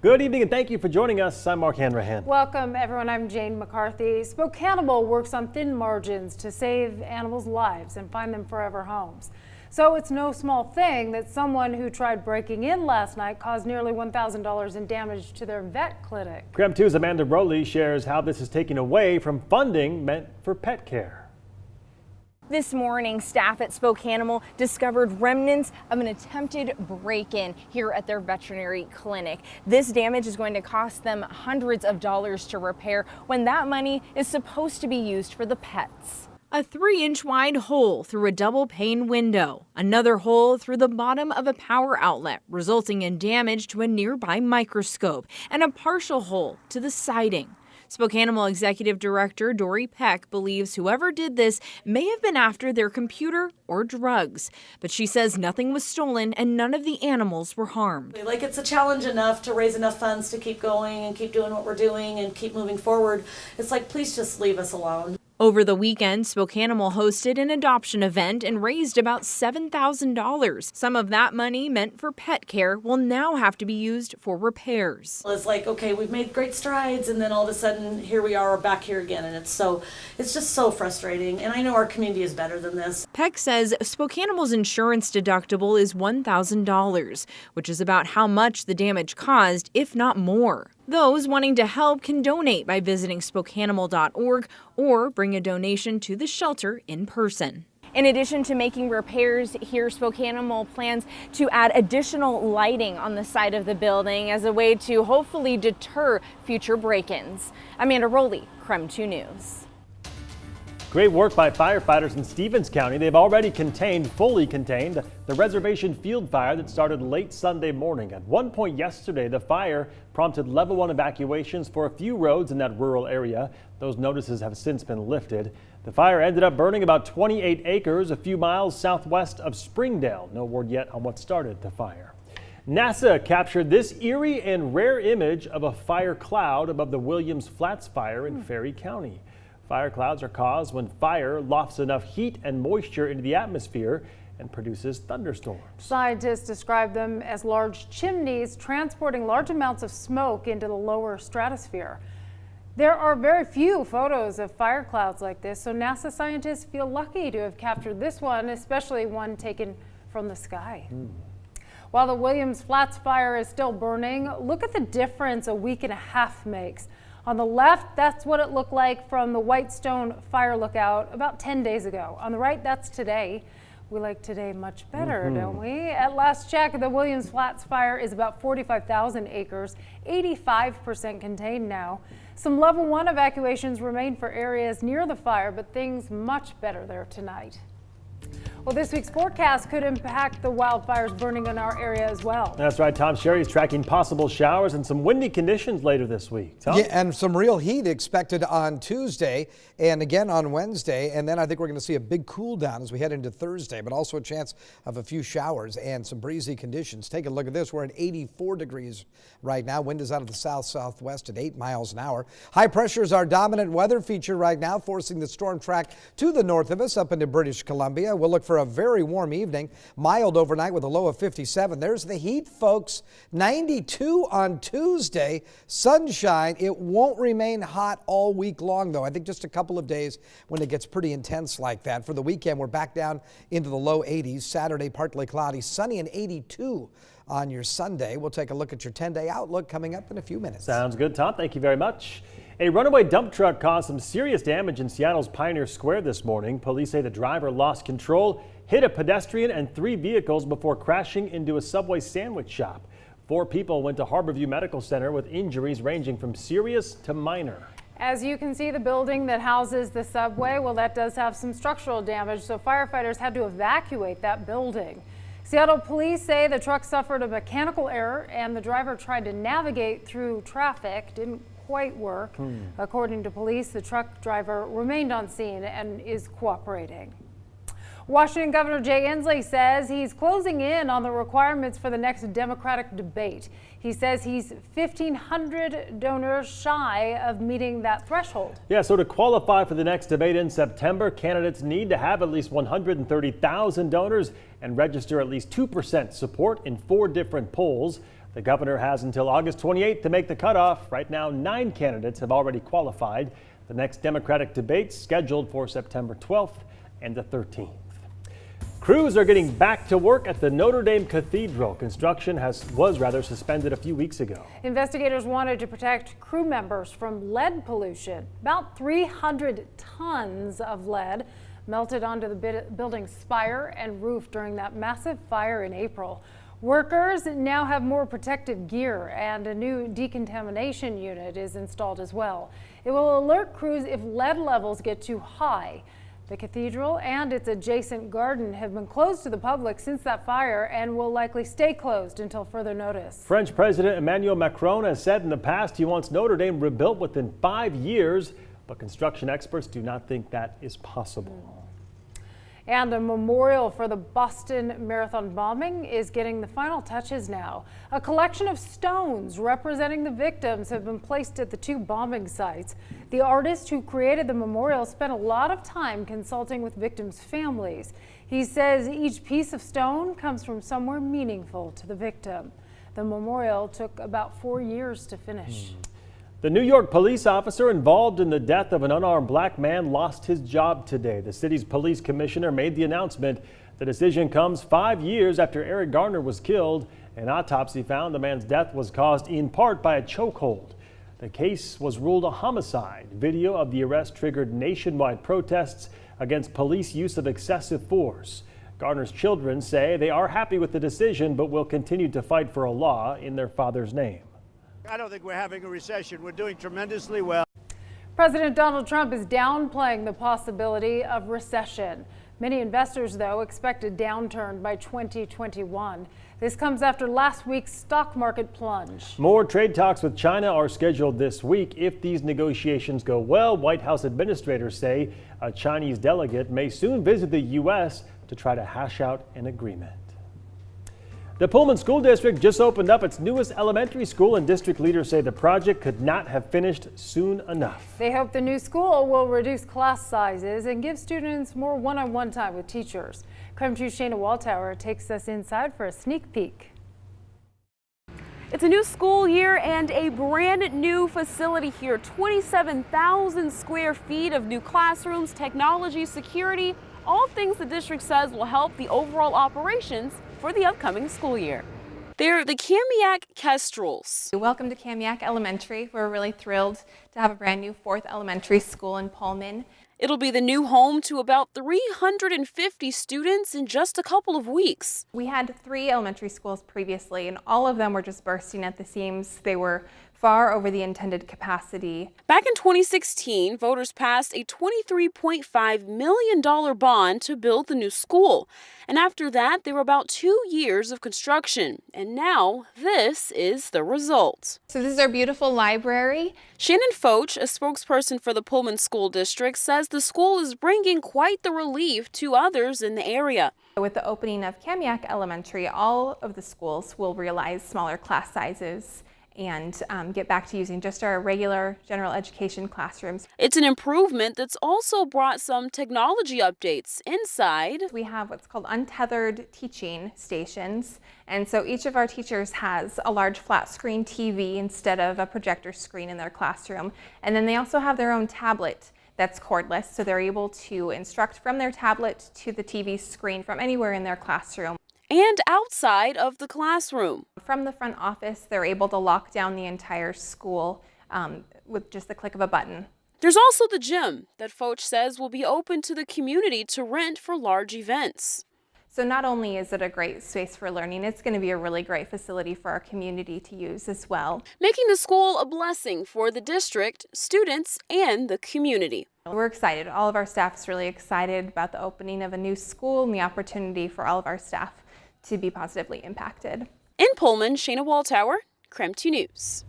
Good evening and thank you for joining us. I'm Mark Hanrahan. Welcome everyone, I'm Jane McCarthy. Spokane works on thin margins to save animals' lives and find them forever homes. So it's no small thing that someone who tried breaking in last night caused nearly $1,000 in damage to their vet clinic. KREM 2's Amanda Rowley shares how this is taken away from funding meant for pet care. This morning, staff at Spokane discovered remnants of an attempted break-in here at their veterinary clinic. This damage is going to cost them hundreds of dollars to repair when that money is supposed to be used for the pets. A 3-inch wide hole through a double pane window, another hole through the bottom of a power outlet, resulting in damage to a nearby microscope, and a partial hole to the siding. Spokane Executive Director Dory Peck believes whoever did this may have been after their computer or drugs, but she says nothing was stolen and none of the animals were harmed. Like, it's a challenge enough to raise enough funds to keep going and keep doing what we're doing and keep moving forward. It's like, please just leave us alone. Over the weekend, Spokane hosted an adoption event and raised about $7,000. Some of that money meant for pet care will now have to be used for repairs. It's like, okay, we've made great strides, and then all of a sudden, here we are back here again, and it's just so frustrating. And I know our community is better than this. Peck says Spokane's insurance deductible is $1,000, which is about how much the damage caused, if not more. Those wanting to help can donate by visiting Spokanemal.org or bring a donation to the shelter in person. In addition to making repairs here, Spokane plans to add additional lighting on the side of the building as a way to hopefully deter future break-ins. Amanda Rowley, KREM 2 News. Great work by firefighters in Stevens County. They've already fully contained the reservation field fire that started late Sunday morning. At one point yesterday, the fire prompted level 1 evacuations for a few roads in that rural area. Those notices have since been lifted. The fire ended up burning about 28 acres a few miles southwest of Springdale. No word yet on what started the fire. NASA captured this eerie and rare image of a fire cloud above the Williams Flats fire in Ferry County. Fire clouds are caused when fire lofts enough heat and moisture into the atmosphere and produces thunderstorms. Scientists describe them as large chimneys transporting large amounts of smoke into the lower stratosphere. There are very few photos of fire clouds like this, so NASA scientists feel lucky to have captured this one, especially one taken from the sky. While the Williams Flats fire is still burning, look at the difference a week and a half makes. On the left, that's what it looked like from the Whitestone Fire Lookout about 10 days ago. On the right, that's today. We like today much better, don't we? At last check, the Williams Flats fire is about 45,000 acres, 85% contained now. Some level 1 evacuations remain for areas near the fire, but things much better there tonight. Well, this week's forecast could impact the wildfires burning in our area as well. That's right. Tom Sherry is tracking possible showers and some windy conditions later this week. Tom? Yeah, and some real heat expected on Tuesday and again on Wednesday. And then I think we're going to see a big cool down as we head into Thursday, but also a chance of a few showers and some breezy conditions. Take a look at this. We're at 84 degrees right now. Wind is out of the south-southwest at 8 miles an hour. High pressure is our dominant weather feature right now, forcing the storm track to the north of us up into British Columbia. We'll look for a very warm evening, mild overnight with a low of 57. There's the heat, folks. 92 on Tuesday. Sunshine. It won't remain hot all week long, though. I think just a couple of days when it gets pretty intense like that. For the weekend, we're back down into the low 80s. Saturday, partly cloudy, sunny and 82 on your Sunday. We'll take a look at your 10-day outlook coming up in a few minutes. Sounds good, Tom. Thank you very much. A runaway dump truck caused some serious damage in Seattle's Pioneer Square this morning. Police say the driver lost control, hit a pedestrian and 3 vehicles before crashing into a Subway sandwich shop. 4 people went to Harborview Medical Center with injuries ranging from serious to minor. As you can see, the building that houses the Subway, well, that does have some structural damage, so firefighters had to evacuate that building. Seattle police say the truck suffered a mechanical error and the driver tried to navigate through traffic. Didn't quite work. According to police, the truck driver remained on scene and is cooperating. Washington Governor Jay Inslee says he's closing in on the requirements for the next Democratic debate. He says he's 1,500 donors shy of meeting that threshold. Yeah, so to qualify for the next debate in September, candidates need to have at least 130,000 donors and register at least 2% support in 4 different polls. The governor has until August 28th to make the cutoff. Right now, 9 candidates have already qualified. The next Democratic debate's scheduled for September 12th and the 13th. Crews are getting back to work at the Notre Dame Cathedral. Construction was suspended a few weeks ago. Investigators wanted to protect crew members from lead pollution. About 300 tons of lead melted onto the building's spire and roof during that massive fire in April. Workers now have more protective gear, and a new decontamination unit is installed as well. It will alert crews if lead levels get too high. The cathedral and its adjacent garden have been closed to the public since that fire and will likely stay closed until further notice. French President Emmanuel Macron has said in the past he wants Notre Dame rebuilt within 5 years, but construction experts do not think that is possible. And a memorial for the Boston Marathon bombing is getting the final touches now. A collection of stones representing the victims have been placed at the 2 bombing sites. The artist who created the memorial spent a lot of time consulting with victims' families. He says each piece of stone comes from somewhere meaningful to the victim. The memorial took about 4 years to finish. The New York police officer involved in the death of an unarmed black man lost his job today. The city's police commissioner made the announcement. The decision comes 5 years after Eric Garner was killed. An autopsy found the man's death was caused in part by a chokehold. The case was ruled a homicide. Video of the arrest triggered nationwide protests against police use of excessive force. Garner's children say they are happy with the decision, but will continue to fight for a law in their father's name. I don't think we're having a recession. We're doing tremendously well. President Donald Trump is downplaying the possibility of recession. Many investors, though, expect a downturn by 2021. This comes after last week's stock market plunge. More trade talks with China are scheduled this week. If these negotiations go well, White House administrators say a Chinese delegate may soon visit the U.S. to try to hash out an agreement. The Pullman School District just opened up its newest elementary school, and district leaders say the project could not have finished soon enough. They hope the new school will reduce class sizes and give students more one-on-one time with teachers. KREM 2's Shayna Waldtower takes us inside for a sneak peek. It's a new school year and a brand new facility here. 27,000 square feet of new classrooms, technology, security, all things the district says will help the overall operations for the upcoming school year. They're the Kamiak Kestrels. Welcome to Kamiak Elementary. We're really thrilled to have a brand new 4th elementary school in Pullman. It'll be the new home to about 350 students in just a couple of weeks. We had 3 elementary schools previously, and all of them were just bursting at the seams. They were far over the intended capacity. Back in 2016, voters passed a $23.5 million bond to build the new school. And after that, there were about 2 years of construction. And now this is the result. So this is our beautiful library. Shannon Foch, a spokesperson for the Pullman School District, says the school is bringing quite the relief to others in the area. With the opening of Kamiak Elementary, all of the schools will realize smaller class sizes and get back to using just our regular general education classrooms. It's an improvement that's also brought some technology updates inside. We have what's called untethered teaching stations, and so each of our teachers has a large flat screen TV instead of a projector screen in their classroom, and then they also have their own tablet that's cordless, so they're able to instruct from their tablet to the TV screen from anywhere in their classroom. And outside of the classroom. From the front office, they're able to lock down the entire school with just the click of a button. There's also the gym that Foch says will be open to the community to rent for large events. So not only is it a great space for learning, it's going to be a really great facility for our community to use as well. Making the school a blessing for the district, students, and the community. We're excited. All of our staff is really excited about the opening of a new school and the opportunity for all of our staff to be positively impacted. In Pullman, Shayna Waldtower, KREM 2 News.